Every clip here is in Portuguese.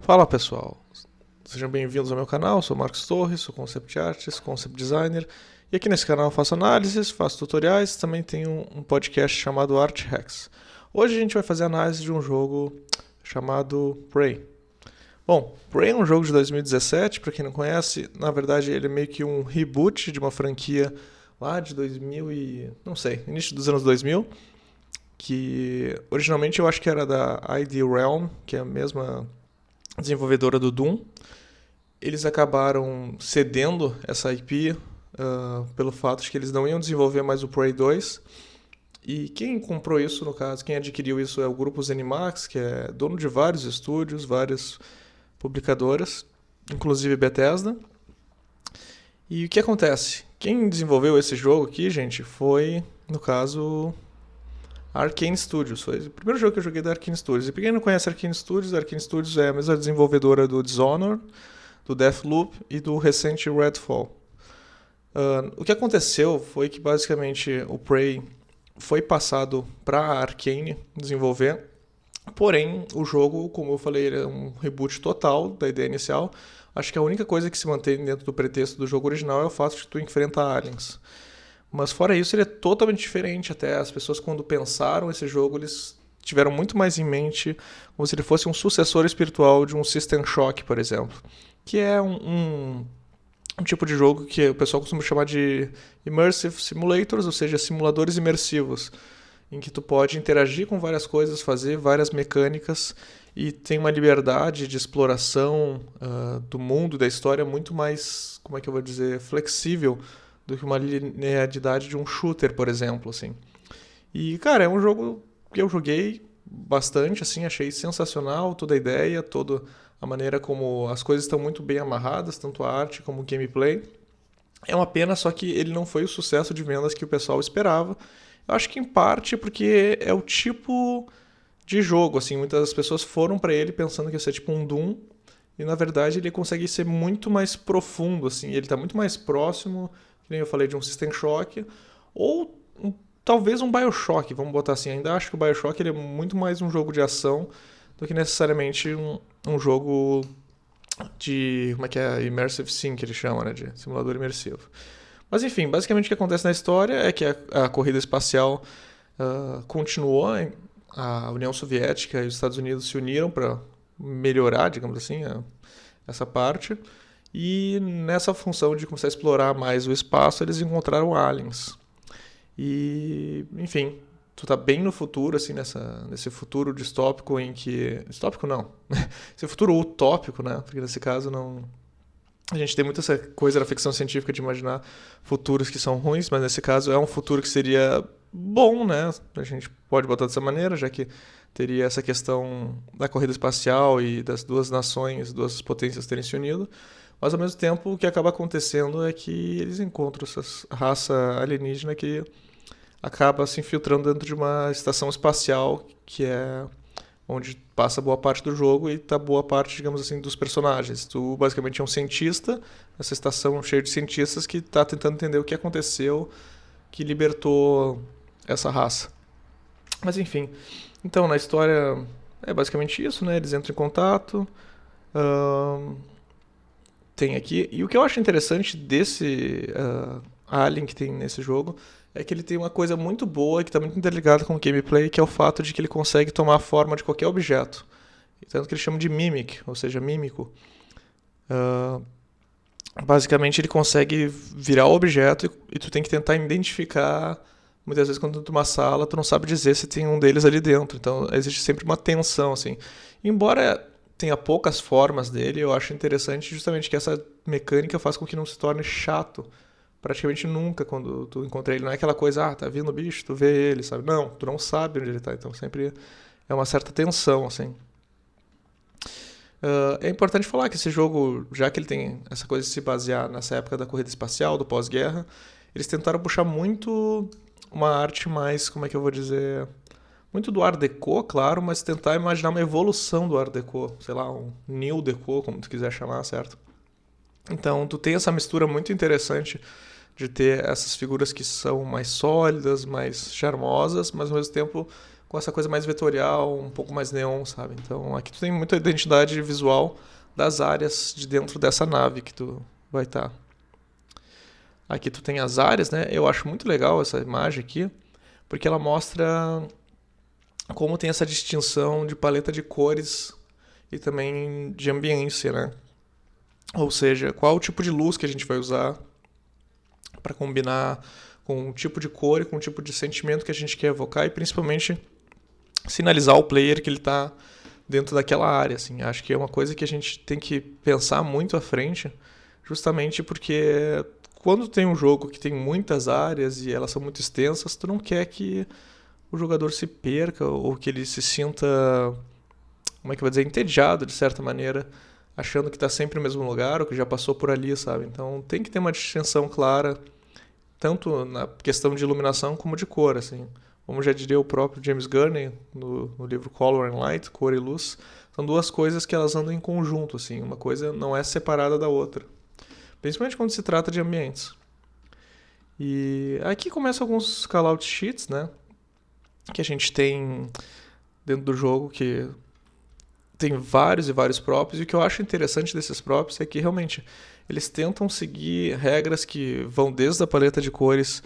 Fala pessoal, sejam bem-vindos ao meu canal, sou Marcos Torres, sou Concept Artist, Concept Designer e aqui nesse canal eu faço análises, faço tutoriais, também tenho um podcast chamado Art Hacks. Hoje a gente vai fazer análise de um jogo chamado Prey. Bom, Prey é um jogo de 2017, para quem não conhece, na verdade ele é meio que um reboot de uma franquia lá de 2000 e... não sei, início dos anos 2000, que originalmente eu acho que era da ID Realm, que é a mesma desenvolvedora do Doom. Eles acabaram cedendo essa IP pelo fato de que eles não iam desenvolver mais o Prey 2. E quem comprou isso, no caso, quem adquiriu isso é o grupo ZeniMax, que é dono de vários estúdios, várias publicadoras, inclusive Bethesda. E o que acontece? Quem desenvolveu esse jogo aqui, gente, foi, no caso, a Arkane Studios. Foi o primeiro jogo que eu joguei da Arkane Studios. E pra quem não conhece a Arkane Studios é a mesma desenvolvedora do Dishonored, do Deathloop e do recente Redfall. O que aconteceu foi que basicamente o Prey foi passado para a Arkane desenvolver, porém o jogo, como eu falei, ele é um reboot total da ideia inicial. Acho que a única coisa que se mantém dentro do pretexto do jogo original é o fato de que tu enfrenta aliens. Mas fora isso, ele é totalmente diferente. Até as pessoas, quando pensaram esse jogo, eles tiveram muito mais em mente como se ele fosse um sucessor espiritual de um System Shock, por exemplo, que é um tipo de jogo que o pessoal costuma chamar de Immersive Simulators, ou seja, simuladores imersivos, em que tu pode interagir com várias coisas, fazer várias mecânicas e tem uma liberdade de exploração do mundo, da história muito mais, como é que eu vou dizer, flexível do que uma linearidade de um shooter, por exemplo, assim. E, cara, é um jogo que eu joguei bastante, assim, achei sensacional toda a ideia, toda a maneira como as coisas estão muito bem amarradas, tanto a arte como o gameplay. É uma pena só que ele não foi o sucesso de vendas que o pessoal esperava. Eu acho que em parte porque é o tipo de jogo, assim, muitas pessoas foram para ele pensando que ia ser tipo um Doom, e na verdade ele consegue ser muito mais profundo, assim, ele tá muito mais próximo, que nem eu falei, de um System Shock, ou talvez um BioShock, vamos botar assim. Ainda acho que o BioShock ele é muito mais um jogo de ação do que necessariamente um jogo de, como é que é, Immersive Sim, que ele chama, né, de simulador imersivo. Mas enfim, basicamente o que acontece na história é que a corrida espacial continuou, a União Soviética e os Estados Unidos se uniram para melhorar, digamos assim, essa parte. E nessa função de começar a explorar mais o espaço, eles encontraram aliens. E, enfim, tu tá bem no futuro, assim, nesse futuro distópico em que... Distópico não. Esse futuro utópico, né? Porque nesse caso não... A gente tem muita essa coisa da ficção científica de imaginar futuros que são ruins, mas nesse caso é um futuro que seria bom, né? A gente pode botar dessa maneira, já que teria essa questão da corrida espacial e das duas nações, duas potências terem se unido. Mas ao mesmo tempo o que acaba acontecendo é que eles encontram essa raça alienígena que acaba se infiltrando dentro de uma estação espacial que é onde passa boa parte do jogo e tá boa parte, digamos assim, dos personagens. Tu basicamente é um cientista, essa estação cheia de cientistas que tá tentando entender o que aconteceu que libertou essa raça. Mas enfim, então na história é basicamente isso, né? Eles entram em contato, tem aqui. E o que eu acho interessante desse Alien que tem nesse jogo é que ele tem uma coisa muito boa que está muito interligada com o gameplay, que é o fato de que ele consegue tomar a forma de qualquer objeto. Tanto que eles chamam de mimic, ou seja, mímico. Basicamente ele consegue virar o objeto e tu tem que tentar identificar. Muitas vezes quando tu entra numa sala, tu não sabe dizer se tem um deles ali dentro. Então existe sempre uma tensão, assim. Embora tenha poucas formas dele, eu acho interessante justamente que essa mecânica faz com que não se torne chato praticamente nunca quando tu encontra ele. Não é aquela coisa, tá vindo o bicho, tu vê ele, sabe? Não, tu não sabe onde ele tá, então sempre é uma certa tensão, assim. É importante falar que esse jogo, já que ele tem essa coisa de se basear nessa época da corrida espacial, do pós-guerra, eles tentaram puxar muito uma arte mais, como é que eu vou dizer, muito do Art Deco, claro, mas tentar imaginar uma evolução do Art Deco, sei lá, um New Deco, como tu quiser chamar, certo? Então, tu tem essa mistura muito interessante de ter essas figuras que são mais sólidas, mais charmosas, mas ao mesmo tempo com essa coisa mais vetorial, um pouco mais neon, sabe? Então aqui tu tem muita identidade visual das áreas de dentro dessa nave que tu vai estar. Aqui tu tem as áreas, né? Eu acho muito legal essa imagem aqui, porque ela mostra como tem essa distinção de paleta de cores e também de ambiência, né? Ou seja, qual o tipo de luz que a gente vai usar para combinar com o tipo de cor e com o tipo de sentimento que a gente quer evocar e principalmente sinalizar ao player que ele está dentro daquela área. Assim. Acho que é uma coisa que a gente tem que pensar muito à frente, justamente porque quando tem um jogo que tem muitas áreas e elas são muito extensas, tu não quer que o jogador se perca ou que ele se sinta, como é que eu vou dizer, entediado de certa maneira, achando que está sempre no mesmo lugar ou que já passou por ali, sabe? Então tem que ter uma distinção clara, tanto na questão de iluminação como de cor, assim. Como já diria o próprio James Gurney no livro Color and Light, Cor e Luz, são duas coisas que elas andam em conjunto, assim. Uma coisa não é separada da outra, principalmente quando se trata de ambientes. E aqui começam alguns callout sheets, né? Que a gente tem dentro do jogo que tem vários e vários props, e o que eu acho interessante desses props é que realmente eles tentam seguir regras que vão desde a paleta de cores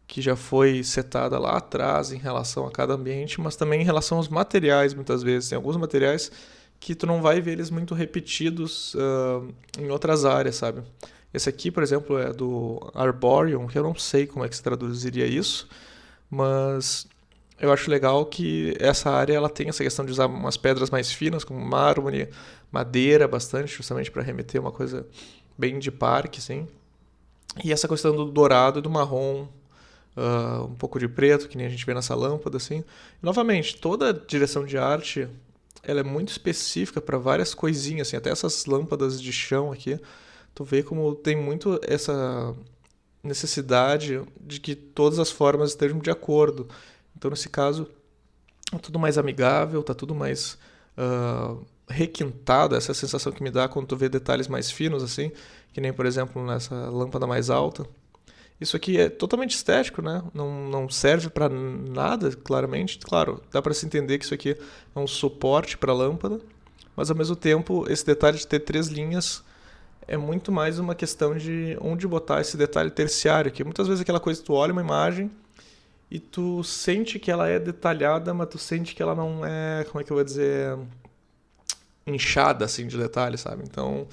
que já foi setada lá atrás em relação a cada ambiente, mas também em relação aos materiais, muitas vezes. Tem alguns materiais que tu não vai ver eles muito repetidos em outras áreas, sabe? Esse aqui, por exemplo, é do Arboreum, que eu não sei como é que se traduziria isso, mas eu acho legal que essa área ela tem essa questão de usar umas pedras mais finas, como mármore, madeira, bastante, justamente para remeter uma coisa bem de parque, assim. E essa questão do dourado e do marrom, um pouco de preto, que nem a gente vê nessa lâmpada, assim. E, novamente, toda a direção de arte ela é muito específica para várias coisinhas, assim, até essas lâmpadas de chão aqui. Tu vê como tem muito essa necessidade de que todas as formas estejam de acordo. Então, nesse caso, tá tudo mais amigável, tá tudo mais requintado, essa é a sensação que me dá quando tu vê detalhes mais finos, assim, que nem, por exemplo, nessa lâmpada mais alta. Isso aqui é totalmente estético, né? Não serve para nada, claramente. Claro, dá para se entender que isso aqui é um suporte para a lâmpada, mas ao mesmo tempo, esse detalhe de ter 3 linhas é muito mais uma questão de onde botar esse detalhe terciário, que muitas vezes é aquela coisa que tu olha uma imagem e tu sente que ela é detalhada, mas tu sente que ela não é, como é que eu vou dizer, inchada assim de detalhe, sabe? Então,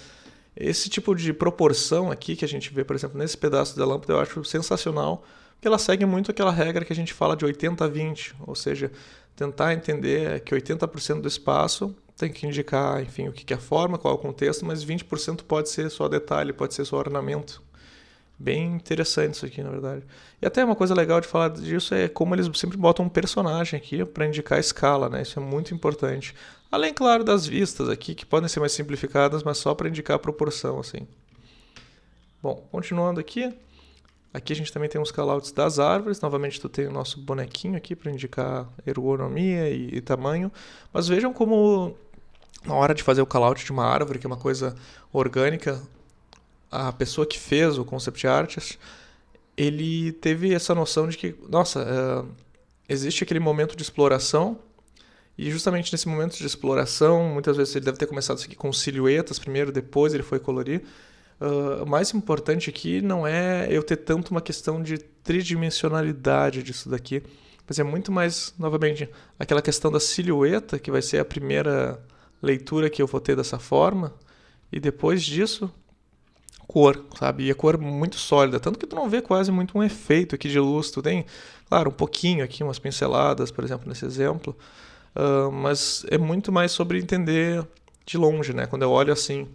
esse tipo de proporção aqui que a gente vê, por exemplo, nesse pedaço da lâmpada, eu acho sensacional, porque ela segue muito aquela regra que a gente fala de 80-20, ou seja, tentar entender que 80% do espaço tem que indicar, enfim, o que é a forma, qual é o contexto, mas 20% pode ser só detalhe, pode ser só ornamento. Bem interessante isso aqui, na verdade. E até uma coisa legal de falar disso é como eles sempre botam um personagem aqui para indicar a escala, né? Isso é muito importante. Além, claro, das vistas aqui, que podem ser mais simplificadas, mas só para indicar a proporção, assim. Bom, continuando aqui. Aqui a gente também tem os callouts das árvores. Novamente tu tem o nosso bonequinho aqui para indicar ergonomia e tamanho. Mas vejam como na hora de fazer o callout de uma árvore, que é uma coisa orgânica, a pessoa que fez o concept artist, ele teve essa noção de que, nossa, existe aquele momento de exploração e justamente nesse momento de exploração, muitas vezes ele deve ter começado isso aqui com silhuetas primeiro, depois ele foi colorir. O mais importante aqui não é eu ter tanto uma questão de tridimensionalidade disso daqui, mas é muito mais, novamente, aquela questão da silhueta, que vai ser a primeira leitura que eu vou ter dessa forma, e depois disso cor, sabe? E a cor muito sólida, tanto que tu não vê quase muito um efeito aqui de luz, tu tem, claro, um pouquinho aqui, umas pinceladas, por exemplo, nesse exemplo, mas é muito mais sobre entender de longe, né? Quando eu olho assim, o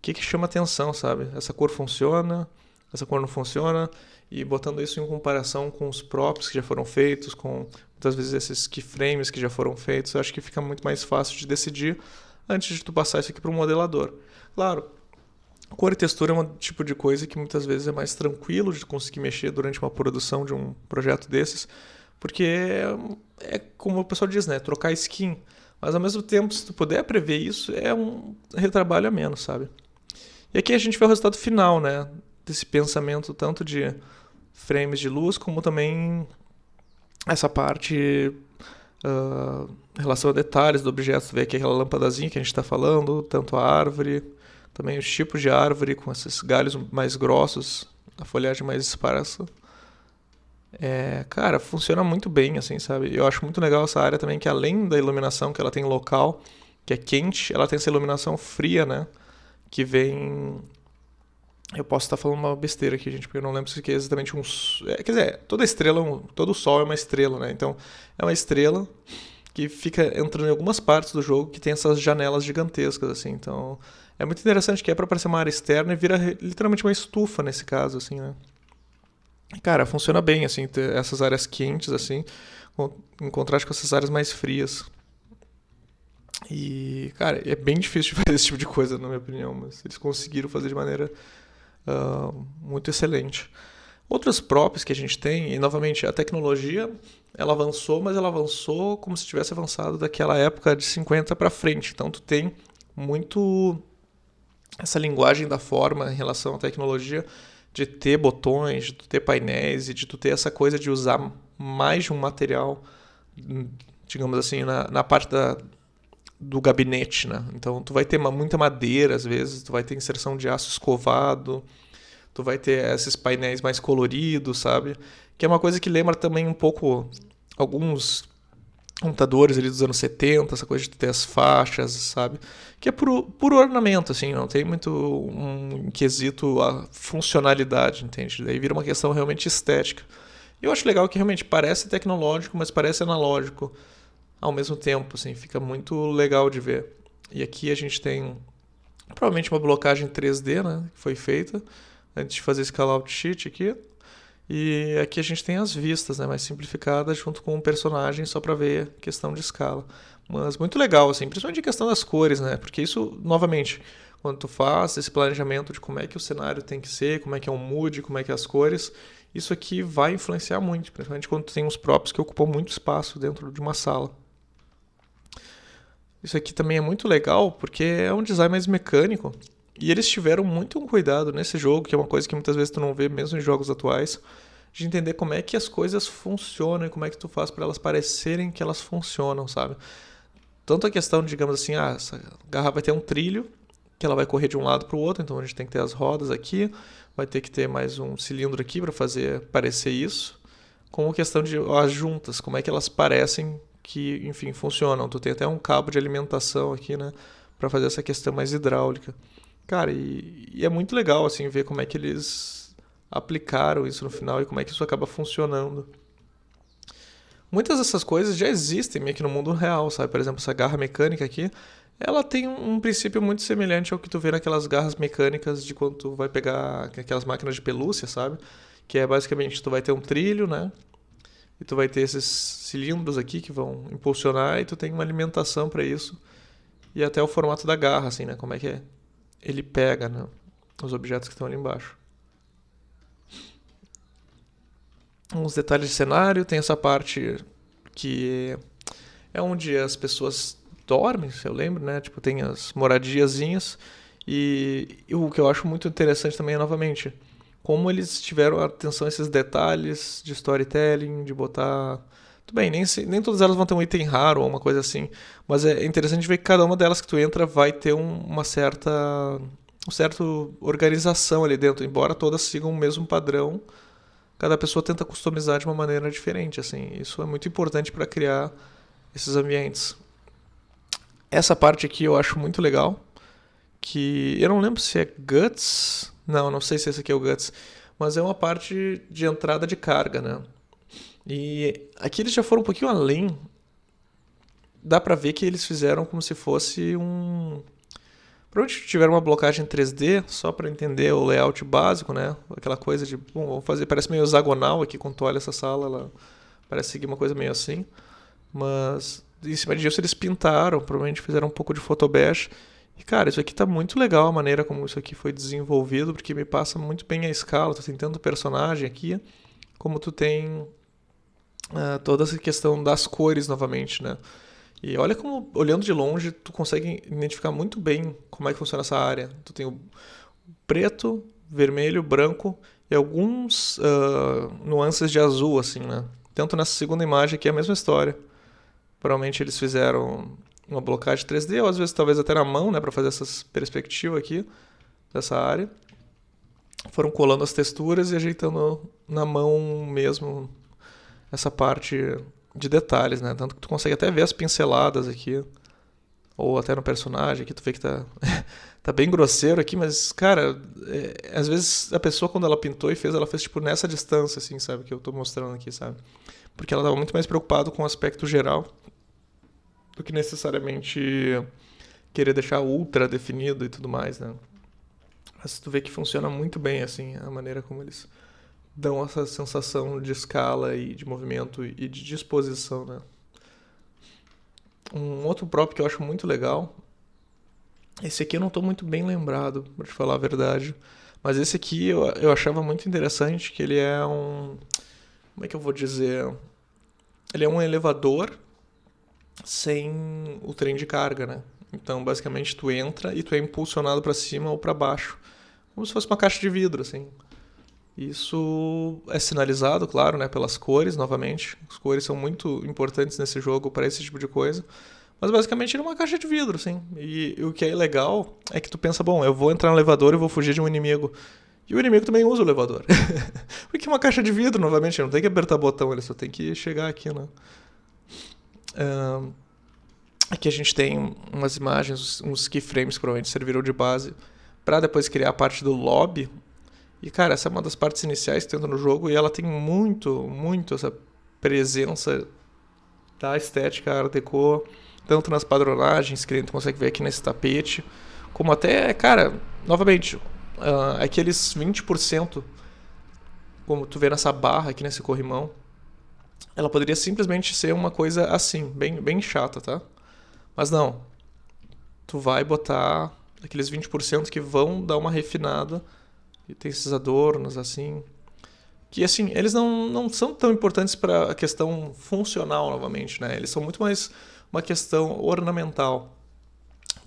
que chama atenção, sabe? Essa cor funciona, essa cor não funciona, e botando isso em comparação com os props que já foram feitos, com muitas vezes esses keyframes que já foram feitos, eu acho que fica muito mais fácil de decidir antes de tu passar isso aqui para um modelador. Claro, cor e textura é um tipo de coisa que muitas vezes é mais tranquilo de conseguir mexer durante uma produção de um projeto desses, porque é como o pessoal diz, né? Trocar skin. Mas ao mesmo tempo, se tu puder prever isso, é um retrabalho a menos, sabe? E aqui a gente vê o resultado final, né? Desse pensamento tanto de frames de luz, como também essa parte Em relação a detalhes do objeto, tu vê aqui aquela lâmpadazinha que a gente está falando, tanto a árvore, também os tipos de árvore com esses galhos mais grossos, a folhagem mais esparsa. Cara, funciona muito bem, assim, sabe? Eu acho muito legal essa área também, que além da iluminação que ela tem local, que é quente, ela tem essa iluminação fria, né? Que vem. Eu posso estar falando uma besteira aqui, gente, porque eu não lembro se é exatamente um. Quer dizer, toda estrela, todo sol é uma estrela, né? Então, é uma estrela que fica entrando em algumas partes do jogo que tem essas janelas gigantescas, assim. Então, é muito interessante que é pra parecer uma área externa e vira literalmente uma estufa nesse caso, assim, né? Cara, funciona bem, assim, ter essas áreas quentes, assim, em contraste com essas áreas mais frias. E, cara, é bem difícil de fazer esse tipo de coisa, na minha opinião, mas eles conseguiram fazer de maneira muito excelente. Outros props que a gente tem, e novamente, a tecnologia, ela avançou, mas ela avançou como se tivesse avançado daquela época de 50 para frente. Então, tu tem muito essa linguagem da forma em relação à tecnologia de ter botões, de tu ter painéis e de tu ter essa coisa de usar mais de um material, digamos assim, na parte do gabinete, né? Então tu vai ter muita madeira às vezes, tu vai ter inserção de aço escovado, tu vai ter esses painéis mais coloridos, sabe? Que é uma coisa que lembra também um pouco alguns computadores ali dos anos 70, essa coisa de ter as faixas, sabe? Que é por ornamento, assim, não tem muito um quesito a funcionalidade, entende? Daí vira uma questão realmente estética. E eu acho legal que realmente parece tecnológico, mas parece analógico ao mesmo tempo, assim, fica muito legal de ver. E aqui a gente tem provavelmente uma blocagem 3D, né, que foi feita antes de fazer esse call-out sheet aqui. E aqui a gente tem as vistas, né, mais simplificadas junto com o personagem só para ver questão de escala. Mas muito legal, assim, principalmente a questão das cores, né, porque isso, novamente, quando tu faz esse planejamento de como é que o cenário tem que ser, como é que é o mood, como é que é as cores, isso aqui vai influenciar muito, principalmente quando tu tem uns props que ocupam muito espaço dentro de uma sala. Isso aqui também é muito legal porque é um design mais mecânico e eles tiveram muito um cuidado nesse jogo, que é uma coisa que muitas vezes tu não vê mesmo em jogos atuais, de entender como é que as coisas funcionam e como é que tu faz para elas parecerem que elas funcionam, sabe? Tanto a questão, digamos assim, essa garrafa vai ter um trilho que ela vai correr de um lado para o outro, então a gente tem que ter as rodas aqui, vai ter que ter mais um cilindro aqui para fazer parecer isso, como questão de as juntas, como é que elas parecem que, enfim, funcionam. Tu tem até um cabo de alimentação aqui, né, para fazer essa questão mais hidráulica. Cara, e é muito legal, assim, ver como é que eles aplicaram isso no final e como é que isso acaba funcionando. Muitas dessas coisas já existem meio que no mundo real, sabe? Por exemplo, essa garra mecânica aqui, ela tem um princípio muito semelhante ao que tu vê naquelas garras mecânicas de quando tu vai pegar aquelas máquinas de pelúcia, sabe? Que é basicamente, tu vai ter um trilho, né? E tu vai ter esses cilindros aqui que vão impulsionar e tu tem uma alimentação para isso. E até o formato da garra, assim, né? Como é que é? Ele pega, né, os objetos que estão ali embaixo. Uns detalhes de cenário, tem essa parte que é onde as pessoas dormem, se eu lembro, né? Tipo, tem as moradiazinhas. E o que eu acho muito interessante também é, novamente, como eles tiveram atenção a esses detalhes de storytelling, de botar. Tudo bem, nem todas elas vão ter um item raro ou uma coisa assim, mas é interessante ver que cada uma delas que tu entra vai ter uma certa organização ali dentro, embora todas sigam o mesmo padrão, cada pessoa tenta customizar de uma maneira diferente, assim, isso é muito importante para criar esses ambientes. Essa parte aqui eu acho muito legal, que eu não lembro se é Guts, não sei se esse aqui é o Guts, mas é uma parte de entrada de carga, né? E aqui eles já foram um pouquinho além. Dá pra ver que eles fizeram como se fosse um. Provavelmente tiveram uma blocagem 3D só pra entender o layout básico, né? Aquela coisa de, bom, vamos fazer, parece meio hexagonal aqui quando tu olha essa sala, ela parece seguir uma coisa meio assim. Mas em cima disso eles pintaram, provavelmente fizeram um pouco de photobash. E cara, isso aqui tá muito legal a maneira como isso aqui foi desenvolvido, porque me passa muito bem a escala. Tu tem tanto personagem aqui, como tu tem toda essa questão das cores novamente, né? E olha como, olhando de longe, tu consegue identificar muito bem como é que funciona essa área. Tu tem o preto, vermelho, branco e alguns nuances de azul, assim, né? Tanto nessa segunda imagem aqui é a mesma história. Provavelmente eles fizeram uma blocagem 3D, ou às vezes talvez até na mão, né, para fazer essas perspectivas aqui dessa área. Foram colando as texturas e ajeitando na mão mesmo essa parte de detalhes, né? Tanto que tu consegue até ver as pinceladas aqui, ou até no personagem, aqui tu vê que tá, tá bem grosseiro aqui, mas, cara, às vezes a pessoa quando ela pintou e fez, ela fez tipo nessa distância, assim, sabe? Que eu tô mostrando aqui, sabe? Porque ela tava muito mais preocupada com o aspecto geral do que necessariamente querer deixar ultra definido e tudo mais, né? Mas tu vê que funciona muito bem, assim, a maneira como eles dão essa sensação de escala e de movimento e de disposição, né? Um outro prop que eu acho muito legal, esse aqui eu não estou muito bem lembrado, pra te falar a verdade, mas esse aqui eu achava muito interessante, que ele é um... Como é que eu vou dizer? Ele é um elevador sem o trem de carga, né? Então, basicamente, tu entra e tu é impulsionado para cima ou para baixo, como se fosse uma caixa de vidro, assim. Isso é sinalizado, claro, né, pelas cores, novamente. As cores são muito importantes nesse jogo para esse tipo de coisa. Mas basicamente ele é uma caixa de vidro, assim. E o que é legal é que tu pensa, bom, eu vou entrar no elevador e vou fugir de um inimigo. E o inimigo também usa o elevador. Porque é uma caixa de vidro, novamente, não tem que apertar botão, ele só tem que chegar aqui, né? Aqui a gente tem umas imagens, uns keyframes que provavelmente serviram de base para depois criar a parte do lobby. E, cara, essa é uma das partes iniciais que tu entra no jogo e ela tem muito essa presença da estética Art Deco, tanto nas padronagens que a gente consegue ver aqui nesse tapete, como até, cara, novamente, aqueles 20%, como tu vê nessa barra aqui nesse corrimão, ela poderia simplesmente ser uma coisa assim, bem chata, tá? Mas não, tu vai botar aqueles 20% que vão dar uma refinada, e tem esses adornos assim, que assim, eles não são tão importantes para a questão funcional novamente, né? Eles são muito mais uma questão ornamental.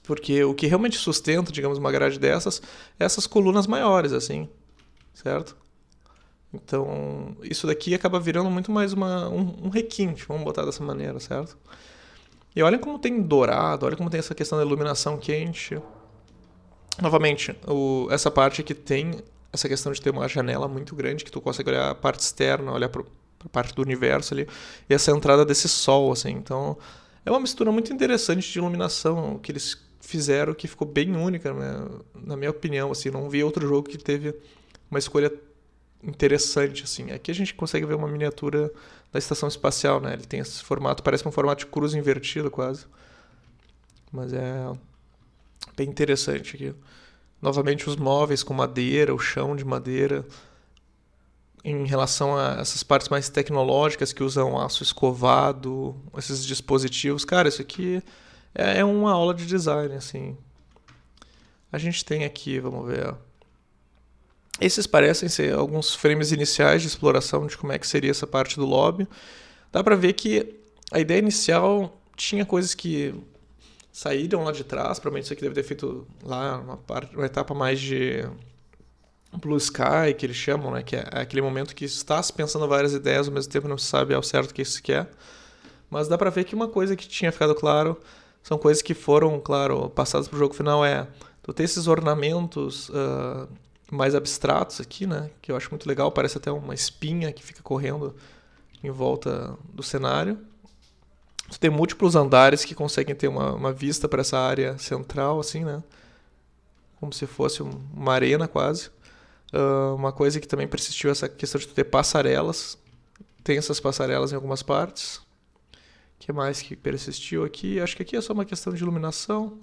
Porque o que realmente sustenta, digamos, uma grade dessas, é essas colunas maiores, assim, certo? Então, isso daqui acaba virando muito mais um requinte, vamos botar dessa maneira, certo? E olha como tem dourado, olha como tem essa questão da iluminação quente. Novamente, essa parte aqui tem essa questão de ter uma janela muito grande, que tu consegue olhar a parte externa, olhar para a parte do universo ali, e essa entrada desse sol, assim. Então, é uma mistura muito interessante de iluminação que eles fizeram, que ficou bem única, né? Na minha opinião, assim. Não vi outro jogo que teve uma escolha interessante, assim. Aqui a gente consegue ver uma miniatura da estação espacial, né? Ele tem esse formato, parece um formato de cruz invertido, quase. Mas é bem interessante aqui. Novamente os móveis com madeira, o chão de madeira. Em relação a essas partes mais tecnológicas que usam aço escovado, esses dispositivos. Cara, isso aqui é uma aula de design, assim. A gente tem aqui, vamos ver. Esses parecem ser alguns frames iniciais de exploração de como é que seria essa parte do lobby. Dá pra ver que a ideia inicial tinha coisas que saíram lá de trás, provavelmente isso aqui deve ter feito lá uma etapa mais de Blue Sky, que eles chamam, né? Que é aquele momento que está se pensando várias ideias, ao mesmo tempo não se sabe ao certo o que isso quer. Mas dá pra ver que uma coisa que tinha ficado claro, são coisas que foram, claro, passadas pro jogo final, tu ter esses ornamentos mais abstratos aqui, né? Que eu acho muito legal, parece até uma espinha que fica correndo em volta do cenário. Tu tem múltiplos andares que conseguem ter uma vista para essa área central, assim, né? Como se fosse uma arena, quase. Uma coisa que também persistiu, essa questão de tu ter passarelas. Tem essas passarelas em algumas partes. O que mais que persistiu aqui? Acho que aqui é só uma questão de iluminação,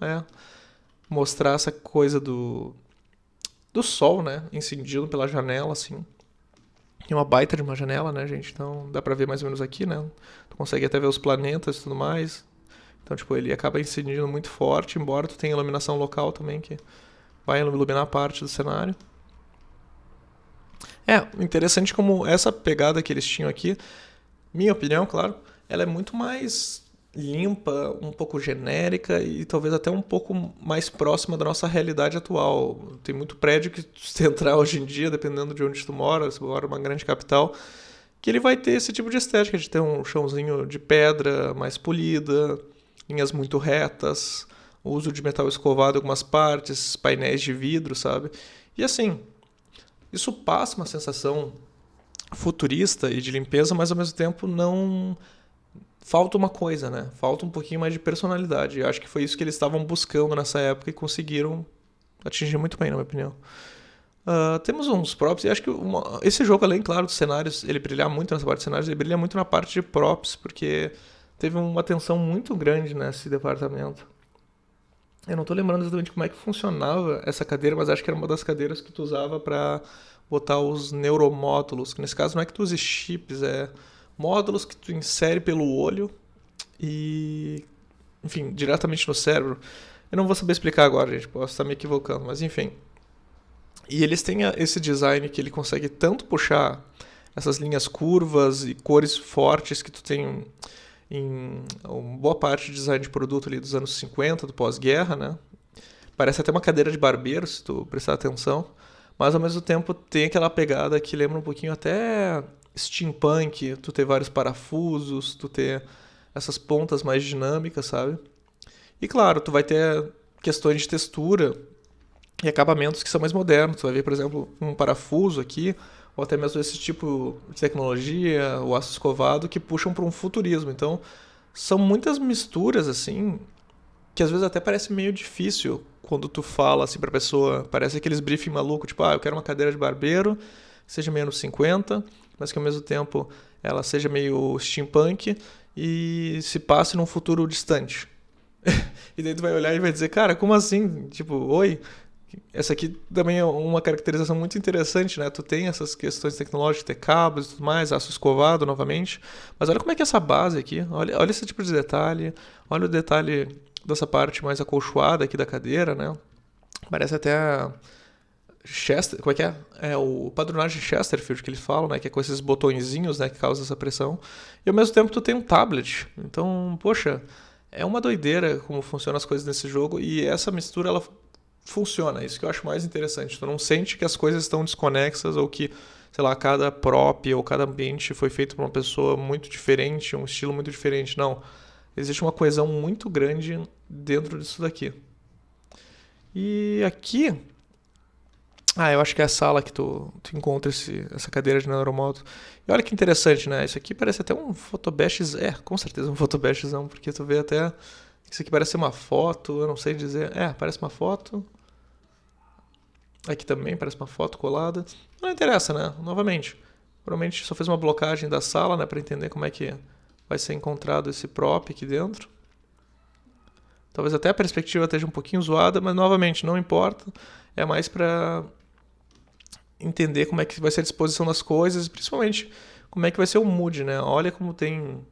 mostrar essa coisa do sol, né? Incendindo pela janela, assim. Tem uma baita de uma janela, né, gente? Então dá pra ver mais ou menos aqui, né? Tu consegue até ver os planetas e tudo mais. Então, tipo, ele acaba incidindo muito forte, embora tu tenha iluminação local também, que vai iluminar parte do cenário. Interessante como essa pegada que eles tinham aqui, minha opinião, claro, ela é muito mais limpa, um pouco genérica e talvez até um pouco mais próxima da nossa realidade atual. Tem muito prédio que se entrar hoje em dia, dependendo de onde tu mora, se tu mora numa grande capital, que ele vai ter esse tipo de estética, de ter um chãozinho de pedra mais polida, linhas muito retas, uso de metal escovado em algumas partes, painéis de vidro, sabe? E assim, isso passa uma sensação futurista e de limpeza, mas ao mesmo tempo não falta uma coisa, né? Falta um pouquinho mais de personalidade. Eu acho que foi isso que eles estavam buscando nessa época e conseguiram atingir muito bem, na minha opinião. Temos uns props, e acho que esse jogo, além, claro, dos cenários, ele brilhar muito nessa parte de cenários, ele brilha muito na parte de props, porque teve uma atenção muito grande nesse departamento. Eu não tô lembrando exatamente como é que funcionava essa cadeira, mas acho que era uma das cadeiras que tu usava para botar os neuromódulos, que nesse caso não é que tu use chips, é módulos que tu insere pelo olho e, enfim, diretamente no cérebro. Eu não vou saber explicar agora, gente, posso estar me equivocando, mas enfim. E eles têm esse design que ele consegue tanto puxar essas linhas curvas e cores fortes que tu tem em uma boa parte de design de produto ali dos anos 50, do pós-guerra, né? Parece até uma cadeira de barbeiro, se tu prestar atenção. Mas ao mesmo tempo tem aquela pegada que lembra um pouquinho até steampunk, tu ter vários parafusos, tu ter essas pontas mais dinâmicas, sabe? E claro, tu vai ter questões de textura e acabamentos que são mais modernos. Tu vai ver, por exemplo, um parafuso aqui, ou até mesmo esse tipo de tecnologia, o aço escovado, que puxam para um futurismo. Então, são muitas misturas, assim, que às vezes até parece meio difícil quando tu fala assim pra pessoa. Parece aqueles briefing maluco, tipo, eu quero uma cadeira de barbeiro, que seja meio anos 50, mas que ao mesmo tempo ela seja meio steampunk e se passe num futuro distante. E daí tu vai olhar e vai dizer, cara, como assim? Tipo, oi? Essa aqui também é uma caracterização muito interessante, né? Tu tem essas questões tecnológicas, ter cabos e tudo mais, aço escovado novamente. Mas olha como é que é essa base aqui. Olha esse tipo de detalhe. Olha o detalhe dessa parte mais acolchoada aqui da cadeira, né? Parece até Chester, como é que é? É o padronagem Chesterfield que eles falam, né? Que é com esses botõezinhos, né? Que causa essa pressão. E ao mesmo tempo tu tem um tablet. Então, poxa, é uma doideira como funcionam as coisas nesse jogo. E essa mistura, ela funciona. Isso que eu acho mais interessante. Tu não sente que as coisas estão desconexas ou que, sei lá, cada prop ou cada ambiente foi feito por uma pessoa muito diferente, um estilo muito diferente. Não. Existe uma coesão muito grande dentro disso daqui. E aqui... eu acho que é a sala que tu encontra essa cadeira de neuromoto. E olha que interessante, né? Isso aqui parece até um photobash. Com certeza um photobashzão, porque tu vê até... Isso aqui parece uma foto, eu não sei dizer... parece uma foto. Aqui também parece uma foto colada. Não interessa, né? Novamente. Provavelmente só fez uma blocagem da sala, né? Pra entender como é que vai ser encontrado esse prop aqui dentro. Talvez até a perspectiva esteja um pouquinho zoada, mas novamente, não importa. É mais pra entender como é que vai ser a disposição das coisas, principalmente como é que vai ser o mood, né? Olha como tem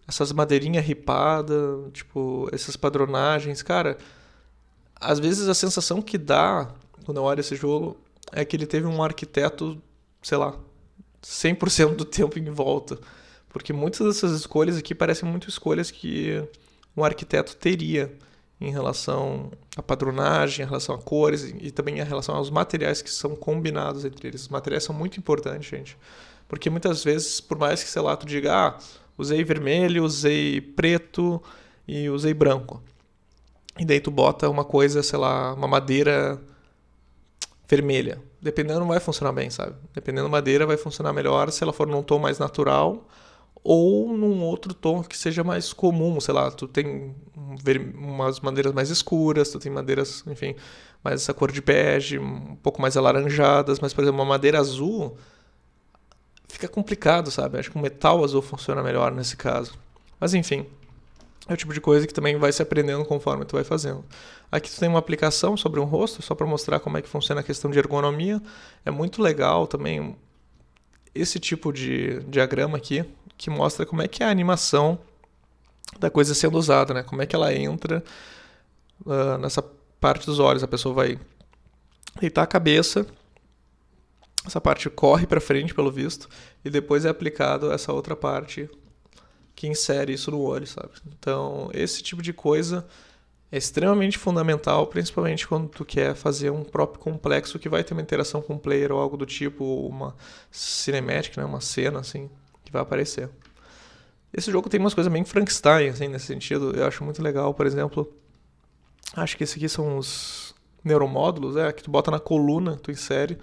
essas madeirinhas ripadas, tipo, essas padronagens. Cara, às vezes a sensação que dá quando eu olho esse jogo é que ele teve um arquiteto, sei lá, 100% do tempo em volta. Porque muitas dessas escolhas aqui parecem muito escolhas que um arquiteto teria em relação à padronagem, em relação a cores e também em relação aos materiais que são combinados entre eles. Os materiais são muito importantes, gente. Porque muitas vezes, por mais que, sei lá, tu diga, usei vermelho, usei preto e usei branco. E daí tu bota uma coisa, sei lá, uma madeira vermelha. Dependendo, não vai funcionar bem, sabe? Dependendo da madeira, vai funcionar melhor se ela for num tom mais natural ou num outro tom que seja mais comum, sei lá, tu tem umas madeiras mais escuras, tu tem madeiras, enfim, mais essa cor de bege, um pouco mais alaranjadas, mas, por exemplo, uma madeira azul fica complicado, sabe? Acho que um metal azul funciona melhor nesse caso. Mas, enfim, é o tipo de coisa que também vai se aprendendo conforme tu vai fazendo. Aqui tu tem uma aplicação sobre um rosto, só para mostrar como é que funciona a questão de ergonomia. É muito legal também esse tipo de diagrama aqui, que mostra como é que é a animação da coisa sendo usada, né? Como é que ela entra nessa parte dos olhos. A pessoa vai deitar a cabeça, essa parte corre para frente, pelo visto, e depois é aplicado essa outra parte que insere isso no olho, sabe? Então, esse tipo de coisa é extremamente fundamental, principalmente quando tu quer fazer um próprio complexo que vai ter uma interação com o player ou algo do tipo, ou uma cinemática, né? Uma cena, assim, que vai aparecer. Esse jogo tem umas coisas bem Frankenstein, assim, nesse sentido. Eu acho muito legal, por exemplo, acho que esse aqui são os neuromódulos, que tu bota na coluna, tu insere.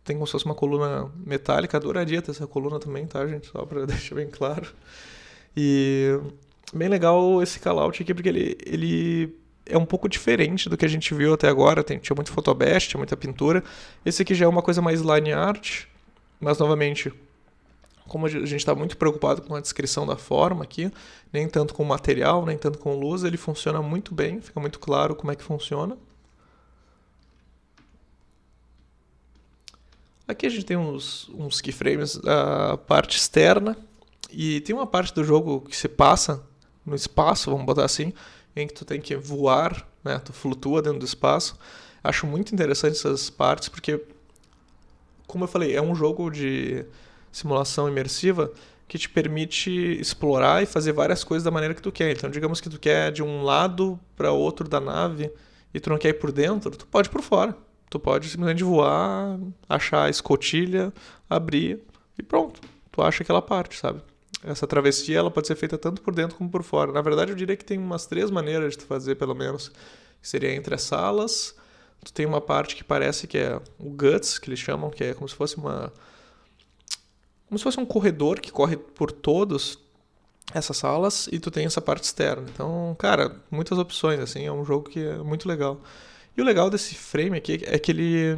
Tem como se fosse uma coluna metálica. Adoraria ter essa coluna também, tá, gente? Só pra deixar bem claro. E bem legal esse callout aqui, porque ele é um pouco diferente do que a gente viu até agora. Tinha muito photobest, tinha muita pintura. Esse aqui já é uma coisa mais line art, mas novamente, como a gente está muito preocupado com a descrição da forma aqui, nem tanto com o material, nem tanto com luz, ele funciona muito bem, fica muito claro como é que funciona. Aqui a gente tem uns keyframes da parte externa, e tem uma parte do jogo que se passa no espaço, vamos botar assim, em que tu tem que voar, né? Tu flutua dentro do espaço. Acho muito interessante essas partes, porque, como eu falei, é um jogo de simulação imersiva que te permite explorar e fazer várias coisas da maneira que tu quer. Então, digamos que tu quer de um lado para outro da nave e tu não quer ir por dentro, tu pode ir por fora. Tu pode simplesmente voar, achar a escotilha, abrir e pronto. Tu acha aquela parte, sabe? Essa travessia ela pode ser feita tanto por dentro como por fora. Na verdade, eu diria que tem umas 3 maneiras de tu fazer, pelo menos. Seria entre as salas. Tu tem uma parte que parece que é o guts, que eles chamam, que é como se fosse um corredor que corre por todas essas salas, e tu tem essa parte externa. Então, cara, muitas opções, assim, é um jogo que é muito legal. E o legal desse frame aqui é que ele...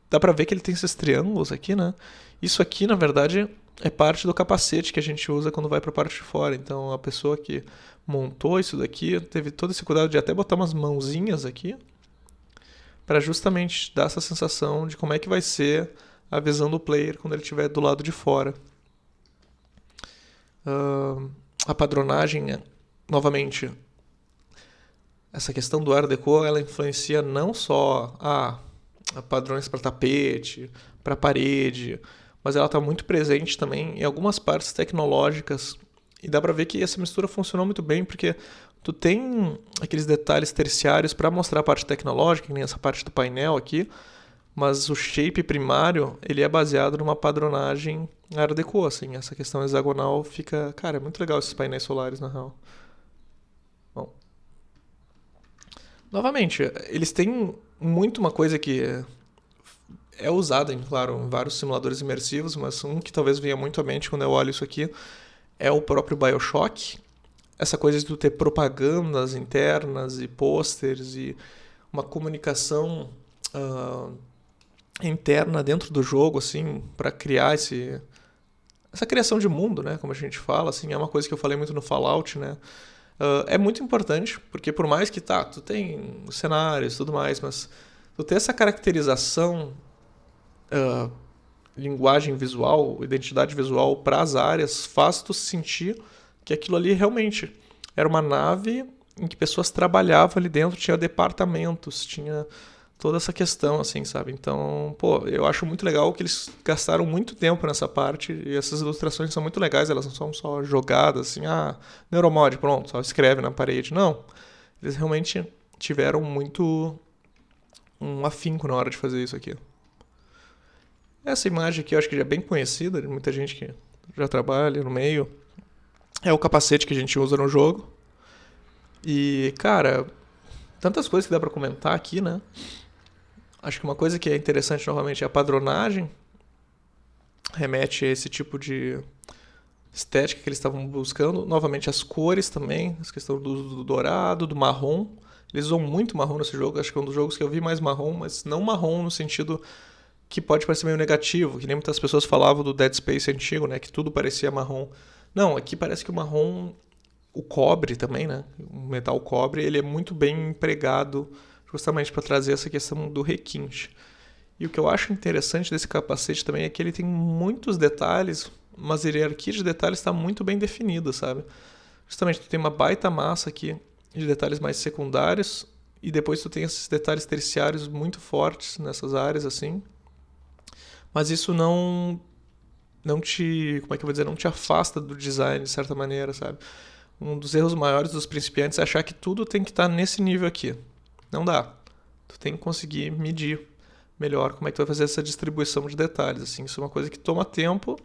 Dá pra ver que ele tem esses triângulos aqui, né? Isso aqui, na verdade, é parte do capacete que a gente usa quando vai pra parte de fora. Então, a pessoa que montou isso daqui teve todo esse cuidado de até botar umas mãozinhas aqui para justamente dar essa sensação de como é que vai ser a visão do player quando ele estiver do lado de fora. A padronagem, novamente, essa questão do Art Deco, ela influencia não só a padrões para tapete, para parede, mas ela está muito presente também em algumas partes tecnológicas, e dá para ver que essa mistura funcionou muito bem, porque tu tem aqueles detalhes terciários para mostrar a parte tecnológica, que nem essa parte do painel aqui, mas o shape primário, ele é baseado numa padronagem Art Deco, assim, essa questão hexagonal fica... Cara, é muito legal esses painéis solares, na real. Bom, novamente, eles têm muito uma coisa que é usada, claro, em vários simuladores imersivos, mas um que talvez venha muito à mente quando eu olho isso aqui é o próprio BioShock. Essa coisa de tu ter propagandas internas e posters e uma comunicação interna dentro do jogo, assim, para criar essa criação de mundo, né, como a gente fala, assim, é uma coisa que eu falei muito no Fallout, né. É muito importante, porque por mais que tu tem cenários e tudo mais, mas tu ter essa caracterização, linguagem visual, identidade visual para as áreas, faz tu sentir que aquilo ali realmente era uma nave em que pessoas trabalhavam ali dentro, tinha departamentos, tinha toda essa questão, assim, sabe? Então, pô, eu acho muito legal que eles gastaram muito tempo nessa parte, e essas ilustrações são muito legais, elas não são só jogadas, assim, Neuromod, pronto, só escreve na parede. Não, eles realmente tiveram muito um afinco na hora de fazer isso aqui. Essa imagem aqui eu acho que já é bem conhecida de muita gente que já trabalha no meio. É o capacete que a gente usa no jogo. E, cara, tantas coisas que dá pra comentar aqui, né? Acho que uma coisa que é interessante novamente é a padronagem. Remete a esse tipo de estética que eles estavam buscando. Novamente as cores também, essa questão do dourado, do marrom. Eles usam muito marrom nesse jogo, acho que é um dos jogos que eu vi mais marrom, mas não marrom no sentido que pode parecer meio negativo, que nem muitas pessoas falavam do Dead Space antigo, né, que tudo parecia marrom. Não, aqui parece que o marrom, o cobre também, né, o metal cobre, ele é muito bem empregado justamente para trazer essa questão do requinte. E o que eu acho interessante desse capacete também é que ele tem muitos detalhes, mas a hierarquia de detalhes está muito bem definida, sabe? Justamente, tu tem uma baita massa aqui de detalhes mais secundários, e depois tu tem esses detalhes terciários muito fortes nessas áreas, assim. Mas isso não te, como é que eu vou dizer, não te afasta do design de certa maneira, sabe? Um dos erros maiores dos principiantes é achar que tudo tem que estar nesse nível aqui. Não dá. Tu tem que conseguir medir melhor como é que tu vai fazer essa distribuição de detalhes, assim. Isso é uma coisa que toma tempo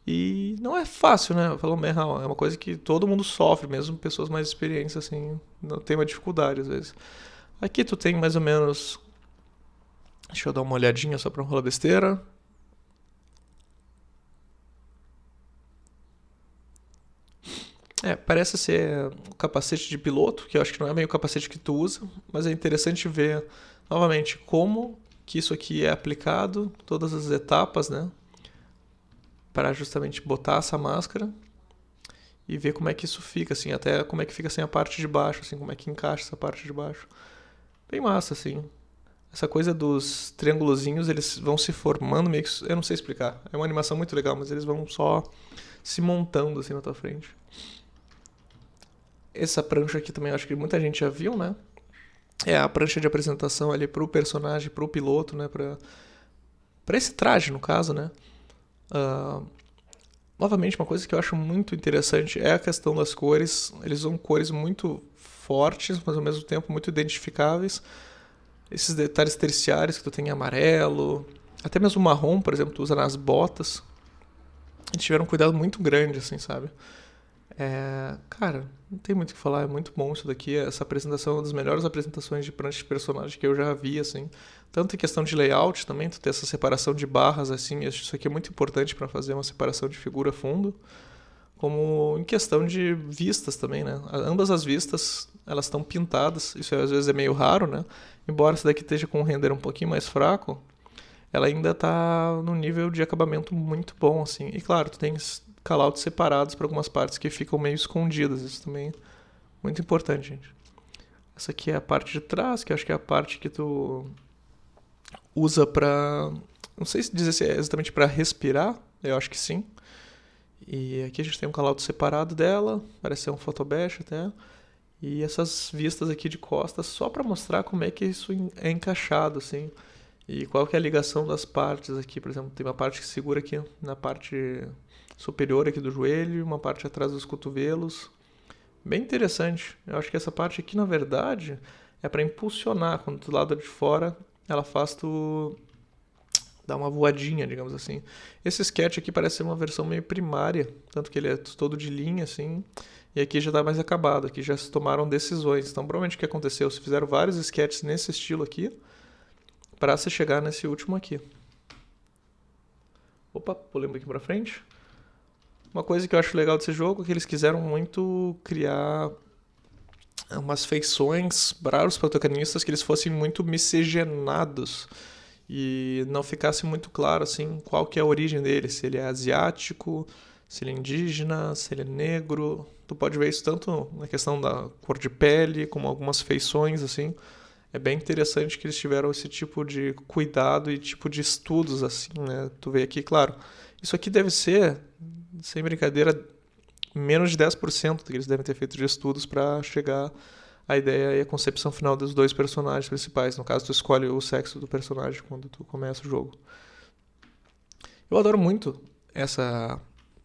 E não é fácil, né? Falando bem real, é uma coisa que todo mundo sofre, mesmo pessoas mais experientes, assim, não tem uma dificuldade às vezes. Aqui tu tem mais ou menos. Deixa eu dar uma olhadinha só pra não falar besteira. Parece ser o capacete de piloto, que eu acho que não é meio o capacete que tu usa, mas é interessante ver novamente como que isso aqui é aplicado, todas as etapas, né? Para justamente botar essa máscara e ver como é que isso fica, assim, até como é que fica assim a parte de baixo, assim, como é que encaixa essa parte de baixo. Bem massa, assim. Essa coisa dos triângulozinhos, eles vão se formando meio que. Eu não sei explicar. É uma animação muito legal, mas eles vão só se montando assim na tua frente. Essa prancha aqui também acho que muita gente já viu, né? É a prancha de apresentação ali pro personagem, pro piloto, né? Pra esse traje, no caso, né? Ah, novamente, uma coisa que eu acho muito interessante é a questão das cores. Eles usam cores muito fortes, mas ao mesmo tempo muito identificáveis. Esses detalhes terciários que tu tem em amarelo, até mesmo marrom, por exemplo, tu usa nas botas. Eles tiveram um cuidado muito grande, assim, sabe? Cara, não tem muito o que falar, é muito bom isso daqui. Essa apresentação é uma das melhores apresentações de prancha de personagem que eu já vi, assim. Tanto em questão de layout também, tu ter essa separação de barras, assim, eu acho isso aqui é muito importante para fazer uma separação de figura fundo. Como em questão de vistas também, né? Ambas as vistas, elas estão pintadas, isso às vezes é meio raro, né? Embora essa daqui esteja com um render um pouquinho mais fraco, ela ainda tá num nível de acabamento muito bom, assim. E claro, tu tem callouts separados para algumas partes que ficam meio escondidas, isso também é muito importante, gente. Essa aqui é a parte de trás, que eu acho que é a parte que tu usa pra... Não sei se dizer se é exatamente pra respirar, eu acho que sim. E aqui a gente tem um callout separado dela, parece ser um photobash até. E essas vistas aqui de costas só para mostrar como é que isso é encaixado, assim. E qual que é a ligação das partes aqui, por exemplo, tem uma parte que segura aqui na parte superior aqui do joelho, uma parte atrás dos cotovelos. Bem interessante. Eu acho que essa parte aqui, na verdade, é para impulsionar. Quando tu lado de fora, ela faz tu dar uma voadinha, digamos assim. Esse sketch aqui parece ser uma versão meio primária, tanto que ele é todo de linha, assim, e aqui já está mais acabado, aqui já se tomaram decisões. Então, provavelmente o que aconteceu? Se fizeram vários sketches nesse estilo aqui, para se chegar nesse último aqui. Opa, pulei um pouquinho pra frente. Uma coisa que eu acho legal desse jogo é que eles quiseram muito criar umas feições para os protagonistas que eles fossem muito miscigenados e não ficasse muito claro assim qual que é a origem dele, se ele é asiático, se ele é indígena, se ele é negro. Tu pode ver isso tanto na questão da cor de pele, como algumas feições assim. É bem interessante que eles tiveram esse tipo de cuidado e tipo de estudos assim, né? Tu vê aqui, claro, isso aqui deve ser, sem brincadeira, menos de 10% do que eles devem ter feito de estudos para chegar à ideia e a concepção final dos dois personagens principais. No caso, tu escolhe o sexo do personagem quando tu começa o jogo. Eu adoro muito essa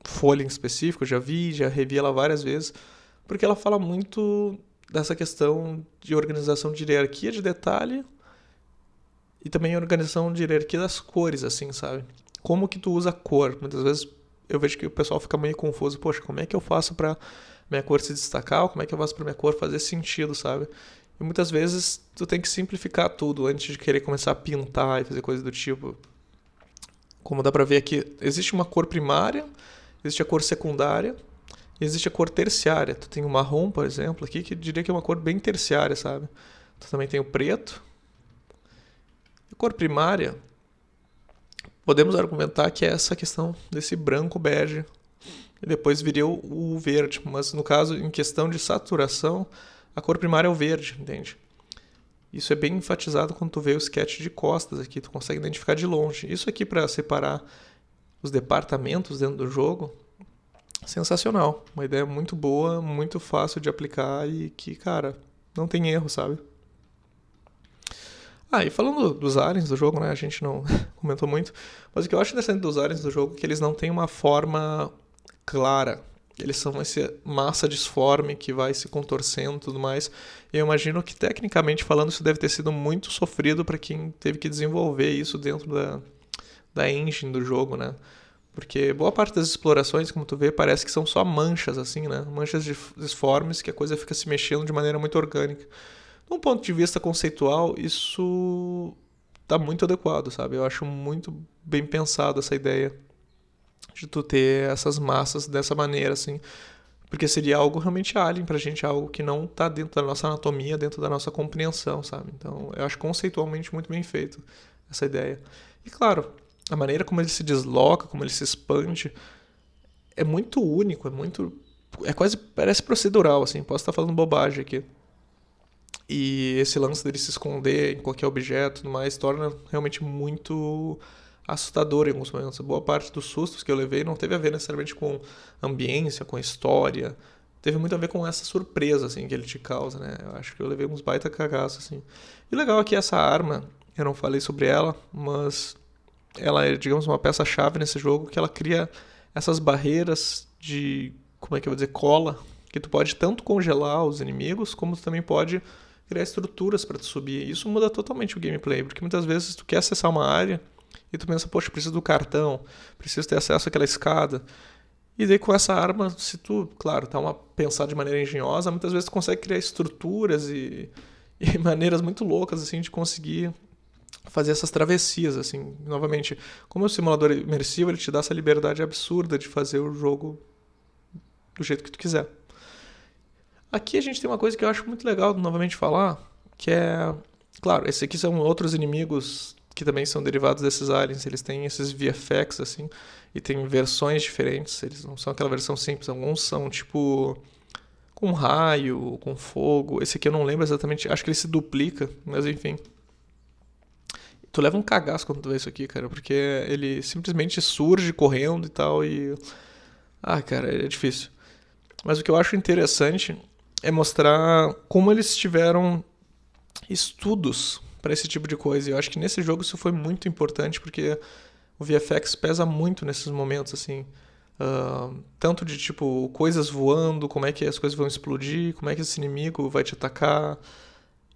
folha em específico, já vi, já revi ela várias vezes, porque ela fala muito dessa questão de organização de hierarquia de detalhe e também organização de hierarquia das cores, assim, sabe? Como que tu usa a cor? Muitas vezes eu vejo que o pessoal fica meio confuso. Poxa, como é que eu faço pra minha cor se destacar? Ou como é que eu faço pra minha cor fazer sentido, sabe? E muitas vezes tu tem que simplificar tudo antes de querer começar a pintar e fazer coisa do tipo. Como dá pra ver aqui, existe uma cor primária, existe a cor secundária, e existe a cor terciária. Tu tem o marrom, por exemplo, aqui, que eu diria que é uma cor bem terciária, sabe? Tu também tem o preto. A cor primária, podemos argumentar que é essa questão desse branco bege e depois viria o verde, mas no caso, em questão de saturação, a cor primária é o verde, entende? Isso é bem enfatizado quando tu vê o sketch de costas aqui, tu consegue identificar de longe. Isso aqui para separar os departamentos dentro do jogo, sensacional. Uma ideia muito boa, muito fácil de aplicar e que, cara, não tem erro, sabe? E falando dos aliens do jogo, né, a gente não comentou muito, mas o que eu acho interessante dos aliens do jogo é que eles não têm uma forma clara. Eles são essa massa disforme que vai se contorcendo e tudo mais. E eu imagino que, tecnicamente falando, isso deve ter sido muito sofrido para quem teve que desenvolver isso dentro da engine do jogo, né? Porque boa parte das explorações, como tu vê, parece que são só manchas, assim, né? Manchas disformes que a coisa fica se mexendo de maneira muito orgânica. De um ponto de vista conceitual, isso tá muito adequado, sabe? Eu acho muito bem pensado essa ideia de tu ter essas massas dessa maneira, assim. Porque seria algo realmente alien pra gente, algo que não tá dentro da nossa anatomia, dentro da nossa compreensão, sabe? Então, eu acho conceitualmente muito bem feito essa ideia. E claro, a maneira como ele se desloca, como ele se expande, é muito único, é muito. É quase. Parece procedural, assim. Posso estar falando bobagem aqui. E esse lance dele se esconder em qualquer objeto e tudo mais torna realmente muito assustador em alguns momentos. Boa parte dos sustos que eu levei não teve a ver necessariamente com ambiência, com história. Teve muito a ver com essa surpresa, assim, que ele te causa, né? Eu acho que eu levei uns baita cagaços, assim. E o legal é que essa arma, eu não falei sobre ela, mas ela é, digamos, uma peça-chave nesse jogo que ela cria essas barreiras de, como é que eu vou dizer, cola, que tu pode tanto congelar os inimigos, como tu também pode criar estruturas para tu subir. Isso muda totalmente o gameplay, porque muitas vezes tu quer acessar uma área e tu pensa, poxa, preciso do cartão, preciso ter acesso àquela escada. E daí com essa arma, se tu, claro, tá pensar de maneira engenhosa, muitas vezes tu consegue criar estruturas e maneiras muito loucas assim de conseguir fazer essas travessias, assim, novamente, como o simulador imersivo, ele te dá essa liberdade absurda de fazer o jogo do jeito que tu quiser. Aqui a gente tem uma coisa que eu acho muito legal novamente falar, que é, claro, esses aqui são outros inimigos que também são derivados desses aliens, eles têm esses VFX, assim, e tem versões diferentes, eles não são aquela versão simples, alguns são tipo com raio, com fogo, esse aqui eu não lembro exatamente, acho que ele se duplica, mas enfim. Tu leva um cagaço quando tu vê isso aqui, cara, porque ele simplesmente surge correndo e tal e... Ah, cara, é difícil. Mas o que eu acho interessante é mostrar como eles tiveram estudos para esse tipo de coisa. E eu acho que nesse jogo isso foi muito importante, porque o VFX pesa muito nesses momentos, assim. Tanto de, tipo, coisas voando, como é que as coisas vão explodir, como é que esse inimigo vai te atacar.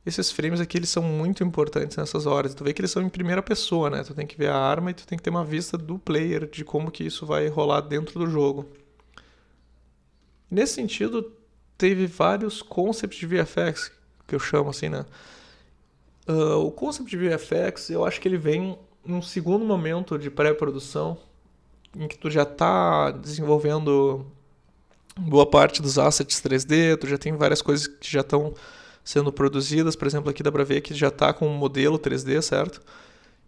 Esses frames aqui, eles são muito importantes nessas horas. Tu vê que eles são em primeira pessoa, né? Tu tem que ver a arma e tu tem que ter uma vista do player, de como que isso vai rolar dentro do jogo. Nesse sentido, teve vários concepts de VFX, que eu chamo assim, né? O concept de VFX, eu acho que ele vem num segundo momento de pré-produção, em que tu já tá desenvolvendo boa parte dos assets 3D, tu já tem várias coisas que já estão sendo produzidas, por exemplo, aqui dá pra ver que já tá com um modelo 3D, certo?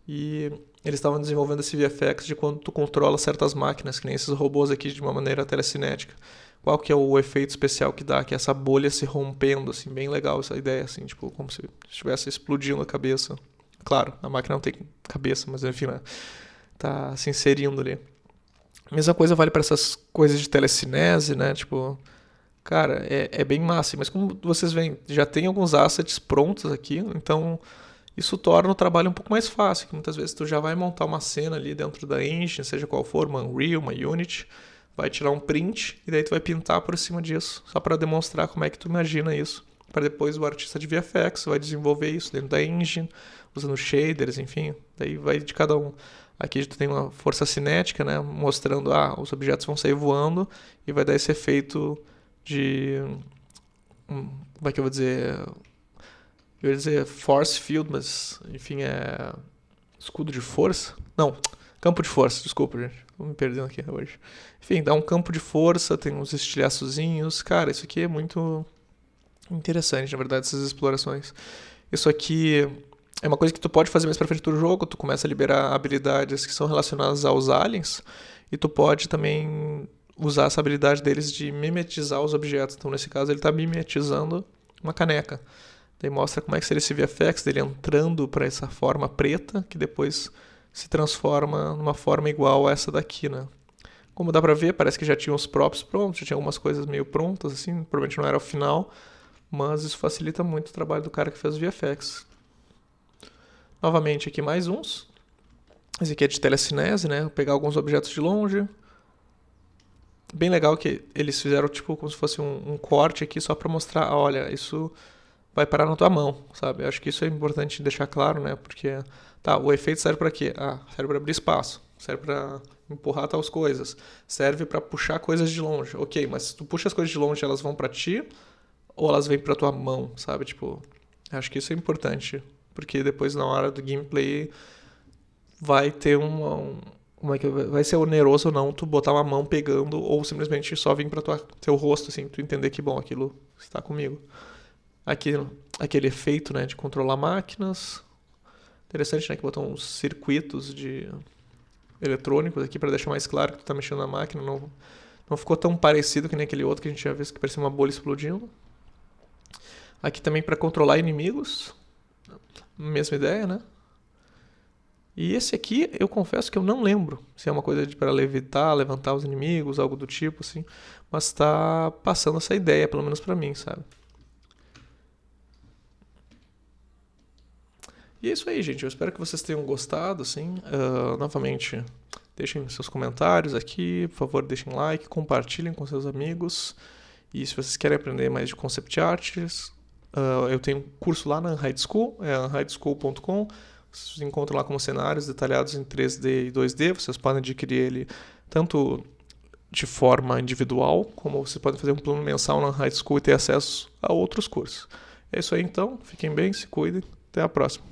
E eles estavam desenvolvendo esse VFX de quando tu controla certas máquinas, que nem esses robôs aqui de uma maneira telecinética. Qual que é o efeito especial que dá? Que é essa bolha se rompendo, assim, bem legal essa ideia, assim, tipo, como se estivesse explodindo a cabeça. Claro, a máquina não tem cabeça, mas enfim, né? Tá se inserindo ali. A mesma coisa vale para essas coisas de telecinese, né? Tipo, cara, é bem massa. Mas como vocês veem, já tem alguns assets prontos aqui, então isso torna o trabalho um pouco mais fácil. Que muitas vezes tu já vai montar uma cena ali dentro da engine, seja qual for, uma Unreal, uma Unity, vai tirar um print e daí tu vai pintar por cima disso, só para demonstrar como é que tu imagina isso. Para depois o artista de VFX vai desenvolver isso dentro da engine, usando shaders, enfim. Daí vai de cada um. Aqui tu tem uma força cinética, né, mostrando os objetos vão sair voando e vai dar esse efeito de como é que eu vou dizer? Eu ia dizer force field, mas enfim, é escudo de força? Não, campo de força, desculpa, gente. Tô me perdendo aqui hoje. Enfim, dá um campo de força, tem uns estilhaçozinhos. Cara, isso aqui é muito interessante, na verdade, essas explorações. Isso aqui é uma coisa que tu pode fazer mais pra frente do jogo. Tu começa a liberar habilidades que são relacionadas aos aliens. E tu pode também usar essa habilidade deles de mimetizar os objetos. Então, nesse caso, ele tá mimetizando uma caneca. Daí mostra como é que seria esse VFX dele entrando para essa forma preta, que depois se transforma numa forma igual a essa daqui, né? Como dá pra ver, parece que já tinha os props prontos, já tinha algumas coisas meio prontas, assim, provavelmente não era o final, mas isso facilita muito o trabalho do cara que fez o VFX. Novamente aqui mais uns. Esse aqui é de telecinese, né? Vou pegar alguns objetos de longe. Bem legal que eles fizeram tipo como se fosse um corte aqui só pra mostrar, olha, isso vai parar na tua mão, sabe? Eu acho que isso é importante deixar claro, né? Porque, tá, o efeito serve para quê? Serve para abrir espaço, serve para empurrar tais coisas, serve para puxar coisas de longe. Ok, mas se tu puxa as coisas de longe, elas vão para ti ou elas vêm para tua mão, sabe? Tipo, acho que isso é importante, porque depois na hora do gameplay vai ter como é que vai ser oneroso ou não tu botar uma mão pegando ou simplesmente só vir para teu rosto assim, tu entender que bom, aquilo está comigo. Aquele efeito, né, de controlar máquinas. Interessante, né, que botou uns circuitos de eletrônicos aqui para deixar mais claro que tu tá mexendo na máquina, não ficou tão parecido que nem aquele outro que a gente tinha visto que parecia uma bolha explodindo. Aqui também para controlar inimigos. Mesma ideia, né? E esse aqui, eu confesso que eu não lembro se é uma coisa para levitar, levantar os inimigos, algo do tipo, assim. Mas tá passando essa ideia, pelo menos pra mim, sabe? E é isso aí, gente. Eu espero que vocês tenham gostado, assim. Novamente, deixem seus comentários aqui. Por favor, deixem like, compartilhem com seus amigos. E se vocês querem aprender mais de concept arts, eu tenho um curso lá na Unhide School, é unhideschool.com. Vocês encontram lá como cenários detalhados em 3D e 2D. Vocês podem adquirir ele tanto de forma individual, como vocês podem fazer um plano mensal na Unhide School e ter acesso a outros cursos. É isso aí então. Fiquem bem, se cuidem. Até a próxima.